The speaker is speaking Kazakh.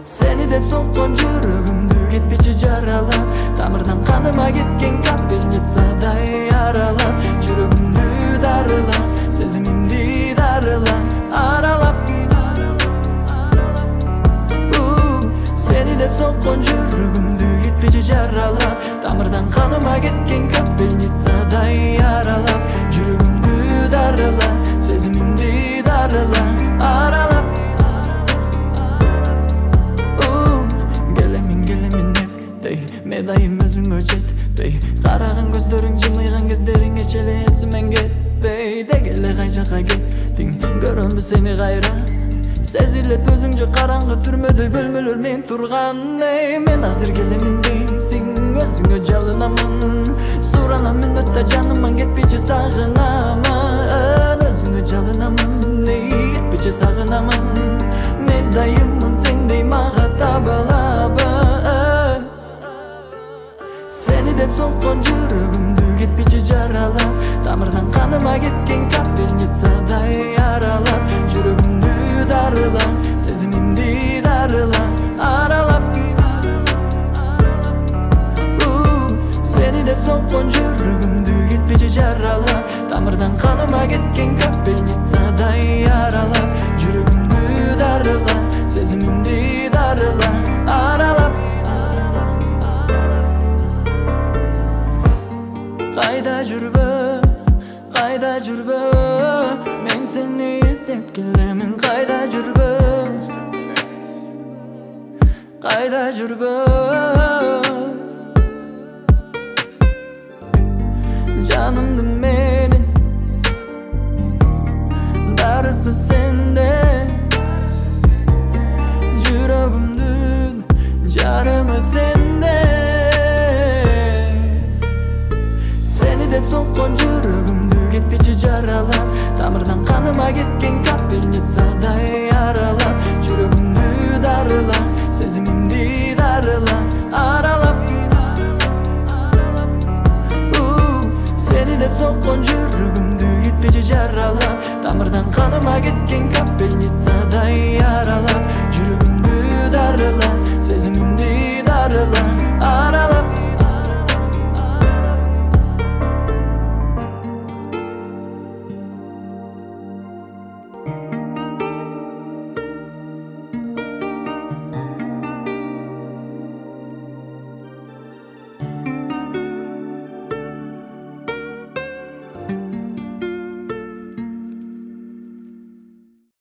Seni dep sokkan жүрөгүмдү кетпечи жаралап, тамырдан каныма кеткен капельницадай яралап, жүрөгүмдү дарылап, сезимимди дарылап, аралап. Seni dep sokkan жүрөгүмдү кетпечи жаралап, тамырдан каныма кеткен капельницадай яралап, жүрөгүмдү дарылап, сезимимди дарылап, аралап. Медайым өзүңө жетпей, караган көздөрүң жымыйган кездериңе челе эсимен кетпей, деги эле кай жака кеттиң, көрөмбү сени кайра. Сезилет өзүңчө караңгы түрмөдөй бөлмөлөр мен турган. Мен азыр келемин дейсиң, өзүңө жалынамын, суранам мүнөттө жаныман кетпечи сагынамын, өзүңө жалынамын, кетпечи сагынамын. Медайыммын сендей мага табылабы. Seni dep sokkan жүрөгүмдү кетпечи жаралап, тамырдан каныма кеткен капельницадай яралап, жүрөгүмдү дарылап, сезимимди дарылап, аралап. Seni dep sokkan жүрөгүмдү кетпечи жаралап, тамырдан каныма кеткен капельницадай яралап, жүрөгүмдү дарылап, сезимимди дарылап, аралап. Kayda жүрбө, мен сени издеп келемин. Кайда жүрбө, кайда жүрбө, жанымды менин, дарысы сенде, жүрөгүмдүн жарымы сенде. Dep sokkan жүрөгүмдү кетпечи жаралап, тамырдан каныма кеткен капельницадай яралап, жүрөгүмдү дарылап, сезимимди дарылап, аралап. Seni dep sokkan жүрөгүмдү кетпечи жаралап, тамырдан каныма кеткен капельницадай яралап, жүрөгүмдү